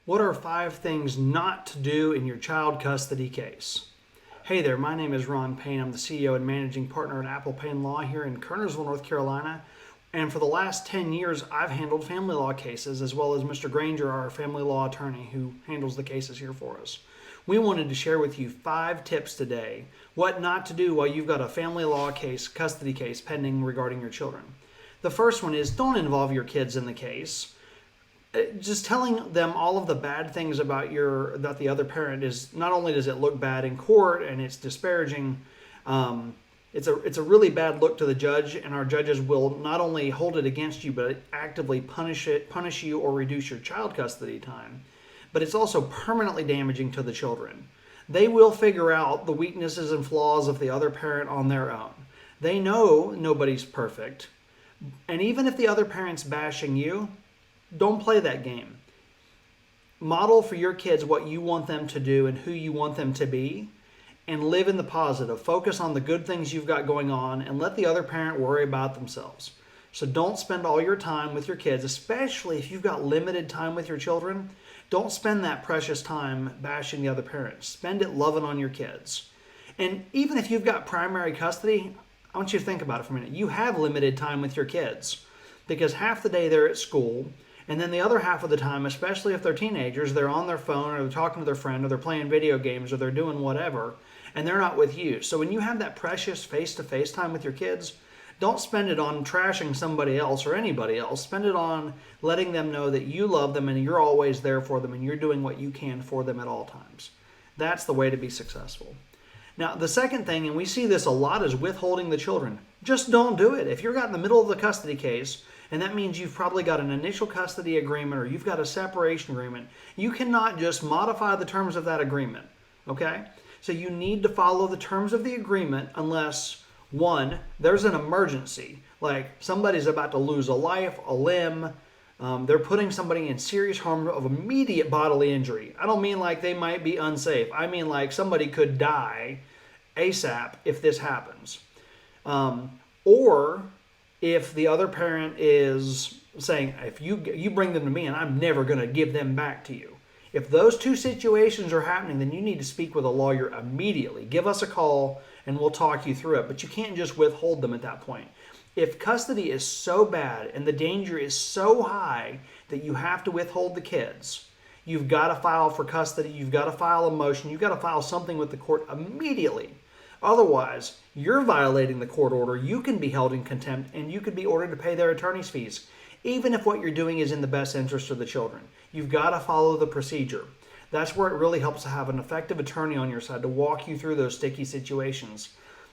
What are 5 things not to do in your child custody case? Hey there, my name is Ron Payne. I'm the CEO and managing partner at Payne Law here in Kernersville, North Carolina. And for the last 10 years, I've handled family law cases, as well as Mr. Granger, our family law attorney, who handles the cases here for us. We wanted to share with you 5 tips today, what not to do while you've got a family law case, custody case pending regarding your children. The first one is don't involve your kids in the case. Just telling them all of the bad things about the other parent is not only does it look bad in court and it's disparaging, it's a really bad look to the judge, and our judges will not only hold it against you but actively punish you or reduce your child custody time. But it's also permanently damaging to the children. They will figure out the weaknesses and flaws of the other parent on their own. They know nobody's perfect, and even if the other parent's bashing you, don't play that game. Model for your kids what you want them to do and who you want them to be, and live in the positive. Focus on the good things you've got going on and let the other parent worry about themselves. So don't spend all your time with your kids, especially if you've got limited time with your children. Don't spend that precious time bashing the other parent. Spend it loving on your kids. And even if you've got primary custody, I want you to think about it for a minute. You have limited time with your kids because half the day they're at school. And then the other half of the time, especially if they're teenagers, they're on their phone or they're talking to their friend or they're playing video games or they're doing whatever, and they're not with you. So when you have that precious face-to-face time with your kids, don't spend it on trashing somebody else or anybody else. Spend it on letting them know that you love them and you're always there for them and you're doing what you can for them at all times. That's the way to be successful. Now, the second thing, and we see this a lot, is withholding the children. Just don't do it. If you're got in the middle of the custody case, and that means you've probably got an initial custody agreement or you've got a separation agreement, you cannot just modify the terms of that agreement, okay? So you need to follow the terms of the agreement unless, one, there's an emergency, like somebody's about to lose a life, a limb, they're putting somebody in serious harm of immediate bodily injury. I don't mean like they might be unsafe. I mean like somebody could die ASAP if this happens. Or if the other parent is saying, if you bring them to me and I'm never going to give them back to you. If those two situations are happening, then you need to speak with a lawyer immediately. Give us a call and we'll talk you through it. But you can't just withhold them at that point. If custody is so bad and the danger is so high that you have to withhold the kids, you've got to file for custody, you've got to file a motion, you've got to file something with the court immediately. Otherwise, you're violating the court order, you can be held in contempt, and you could be ordered to pay their attorney's fees, even if what you're doing is in the best interest of the children. You've got to follow the procedure. That's where it really helps to have an effective attorney on your side to walk you through those sticky situations.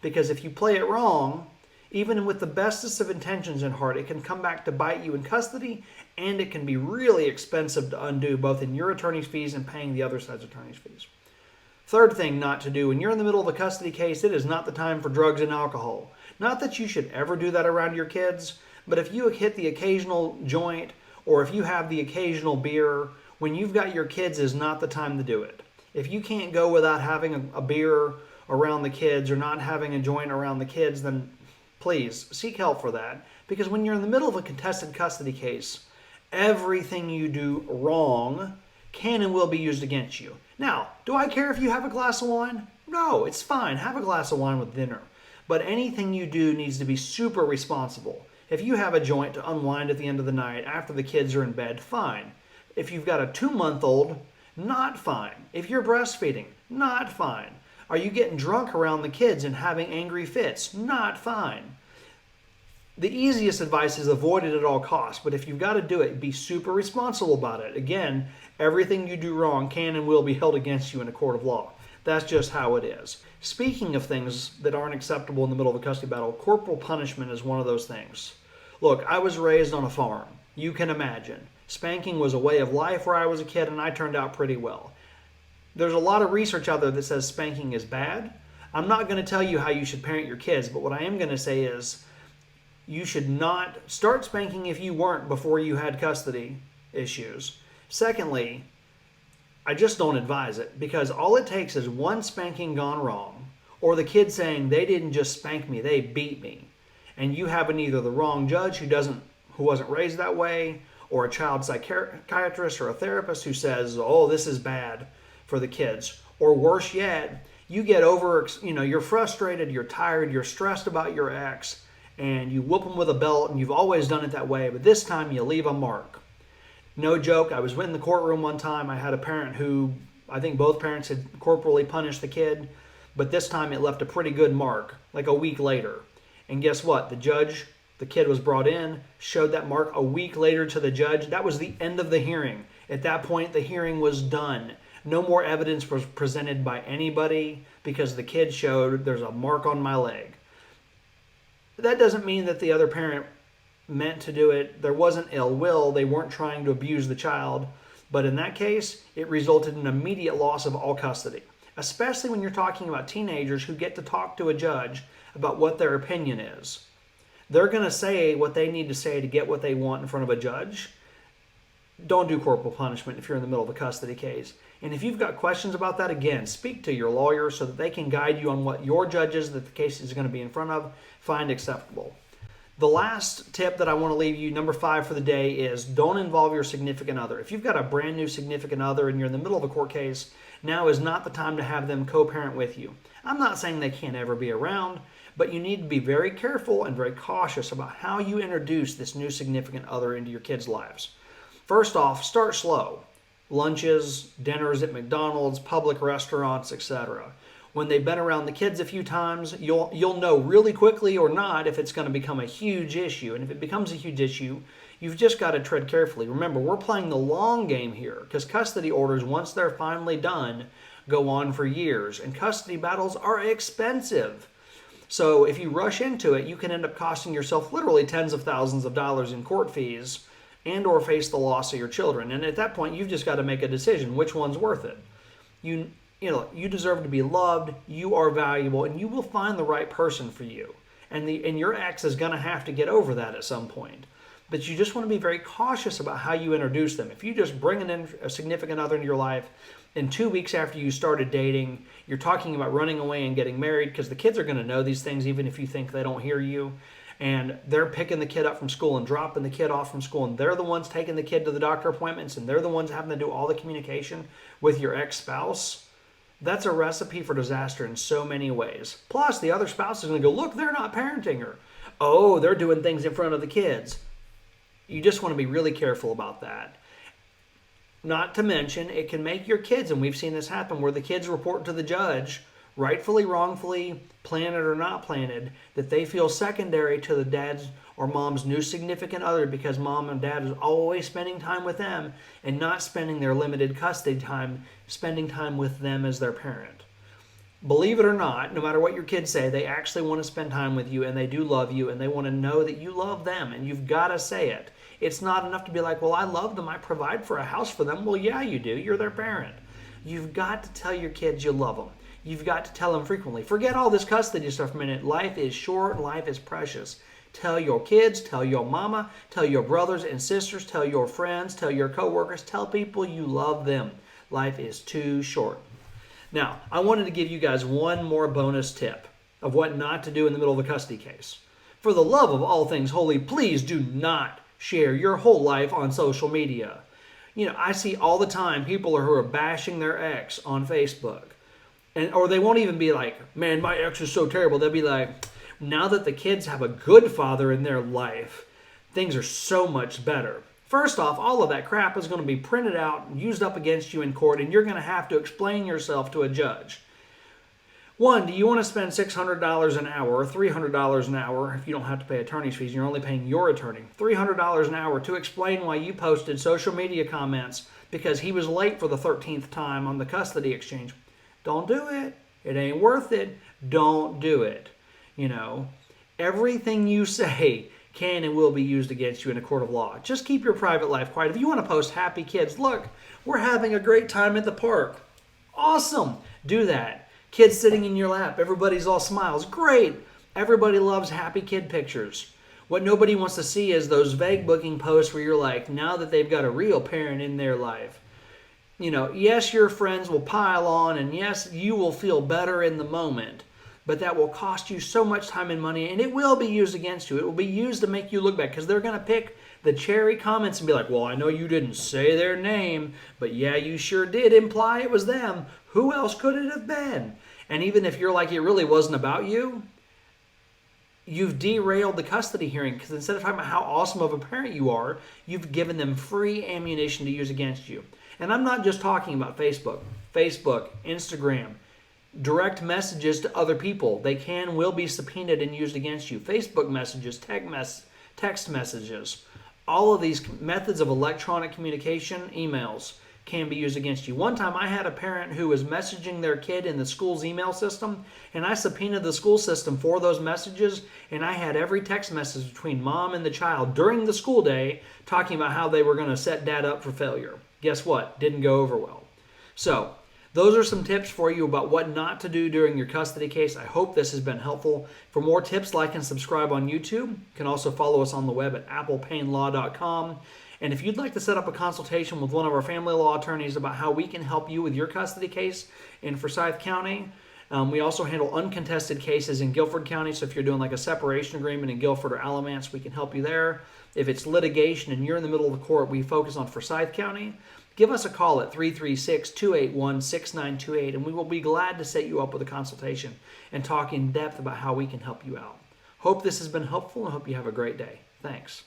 Because if you play it wrong, even with the bestest of intentions in heart, it can come back to bite you in custody, and it can be really expensive to undo, both in your attorney's fees and paying the other side's attorney's fees. Third thing not to do, when you're in the middle of a custody case, it is not the time for drugs and alcohol. Not that you should ever do that around your kids, but if you hit the occasional joint or if you have the occasional beer, when you've got your kids is not the time to do it. If you can't go without having a beer around the kids or not having a joint around the kids, then please seek help for that. Because when you're in the middle of a contested custody case, everything you do wrong can and will be used against you. Now, do I care if you have a glass of wine? No, it's fine. Have a glass of wine with dinner. But anything you do needs to be super responsible. If you have a joint to unwind at the end of the night after the kids are in bed, fine. If you've got a 2-month-old, not fine. If you're breastfeeding, not fine. Are you getting drunk around the kids and having angry fits? Not fine. The easiest advice is avoid it at all costs, but if you've got to do it, be super responsible about it. Again, everything you do wrong can and will be held against you in a court of law. That's just how it is. Speaking of things that aren't acceptable in the middle of a custody battle, corporal punishment is one of those things. Look, I was raised on a farm. You can imagine. Spanking was a way of life where I was a kid, and I turned out pretty well. There's a lot of research out there that says spanking is bad. I'm not going to tell you how you should parent your kids, but what I am going to say is you should not start spanking if you weren't before you had custody issues. Secondly, I just don't advise it, because all it takes is one spanking gone wrong, or the kid saying they didn't just spank me, they beat me. And you having either the wrong judge who wasn't raised that way, or a child psychiatrist or a therapist who says, oh, this is bad for the kids. Or worse yet, you get you're frustrated, you're tired, you're stressed about your ex, and you whoop them with a belt, and you've always done it that way, but this time you leave a mark. No joke, I was in the courtroom one time. I had a parent who, I think both parents had corporally punished the kid, but this time it left a pretty good mark, like a week later. And guess what? The kid was brought in, showed that mark a week later to the judge. That was the end of the hearing. At that point, the hearing was done. No more evidence was presented by anybody because the kid showed there's a mark on my leg. That doesn't mean that the other parent meant to do it. There wasn't ill will. They weren't trying to abuse the child. But in that case, it resulted in immediate loss of all custody, especially when you're talking about teenagers who get to talk to a judge about what their opinion is. They're going to say what they need to say to get what they want in front of a judge. Don't do corporal punishment if you're in the middle of a custody case. And if you've got questions about that, again, speak to your lawyer so that they can guide you on what your judges that the case is going to be in front of find acceptable. The last tip that I want to leave you, number 5 for the day, is don't involve your significant other. If you've got a brand new significant other and you're in the middle of a court case, now is not the time to have them co-parent with you. I'm not saying they can't ever be around, but you need to be very careful and very cautious about how you introduce this new significant other into your kids' lives. First off, start slow. Lunches, dinners at McDonald's, public restaurants, etc. When they've been around the kids a few times, you'll know really quickly or not if it's going to become a huge issue. And if it becomes a huge issue, you've just got to tread carefully. Remember, we're playing the long game here because custody orders, once they're finally done, go on for years. And custody battles are expensive. So if you rush into it, you can end up costing yourself literally tens of thousands of dollars in court fees and or face the loss of your children. And at that point, you've just got to make a decision. Which one's worth it? You deserve to be loved, you are valuable, and you will find the right person for you. And your ex is going to have to get over that at some point. But you just want to be very cautious about how you introduce them. If you just bring in a significant other into your life, and 2 weeks after you started dating, you're talking about running away and getting married, because the kids are going to know these things even if you think they don't hear you. And they're picking the kid up from school and dropping the kid off from school, and they're the ones taking the kid to the doctor appointments, and they're the ones having to do all the communication with your ex-spouse. That's a recipe for disaster in so many ways. Plus, the other spouse is going to go, look, they're not parenting her. Oh, they're doing things in front of the kids. You just want to be really careful about that. Not to mention, it can make your kids, and we've seen this happen, where the kids report to the judge, rightfully, wrongfully, planted or not planted, that they feel secondary to the dad's or mom's new significant other because mom and dad is always spending time with them and not spending their limited custody time, spending time with them as their parent. Believe it or not, no matter what your kids say, they actually want to spend time with you, and they do love you, and they want to know that you love them, and you've got to say it. It's not enough to be like, well, I love them, I provide for a house for them. Well, yeah, you do. You're their parent. You've got to tell your kids you love them. You've got to tell them frequently. Forget all this custody stuff for a minute. Life is short. Life is precious. Tell your kids, tell your mama, tell your brothers and sisters, tell your friends, tell your coworkers, tell people you love them. Life is too short. Now, I wanted to give you guys one more bonus tip of what not to do in the middle of a custody case. For the love of all things holy, please do not share your whole life on social media. I see all the time people who are bashing their ex on Facebook. Or they won't even be like, man, my ex is so terrible. They'll be like, now that the kids have a good father in their life, things are so much better. First off, all of that crap is going to be printed out and used up against you in court, and you're going to have to explain yourself to a judge. One, do you want to spend $600 an hour or $300 an hour if you don't have to pay attorney's fees and you're only paying your attorney? $300 an hour to explain why you posted social media comments because he was late for the 13th time on the custody exchange. Don't do it. It ain't worth it. Don't do it. Everything you say can and will be used against you in a court of law. Just keep your private life quiet. If you want to post happy kids, look, we're having a great time at the park. Awesome. Do that. Kids sitting in your lap. Everybody's all smiles. Great. Everybody loves happy kid pictures. What nobody wants to see is those vague booking posts where you're like, now that they've got a real parent in their life. Yes, your friends will pile on, and yes, you will feel better in the moment. But that will cost you so much time and money, and it will be used against you. It will be used to make you look bad because they're going to pick the cherry comments and be like, well, I know you didn't say their name, but yeah, you sure did imply it was them. Who else could it have been? And even if you're like, it really wasn't about you, you've derailed the custody hearing, because instead of talking about how awesome of a parent you are, you've given them free ammunition to use against you. And I'm not just talking about Facebook, Instagram, direct messages to other people. They will be subpoenaed and used against you. Facebook messages, text messages, all of these methods of electronic communication, emails, can be used against you. One time I had a parent who was messaging their kid in the school's email system, and I subpoenaed the school system for those messages, and I had every text message between mom and the child during the school day talking about how they were going to set dad up for failure. Guess what? Didn't go over well. So those are some tips for you about what not to do during your custody case. I hope this has been helpful. For more tips, like and subscribe on YouTube. You can also follow us on the web at applepayneLaw.com. And if you'd like to set up a consultation with one of our family law attorneys about how we can help you with your custody case in Forsyth County, we also handle uncontested cases in Guilford County. So if you're doing like a separation agreement in Guilford or Alamance, we can help you there. If it's litigation and you're in the middle of the court, we focus on Forsyth County. Give us a call at 336-281-6928, and we will be glad to set you up with a consultation and talk in depth about how we can help you out. Hope this has been helpful, and hope you have a great day. Thanks.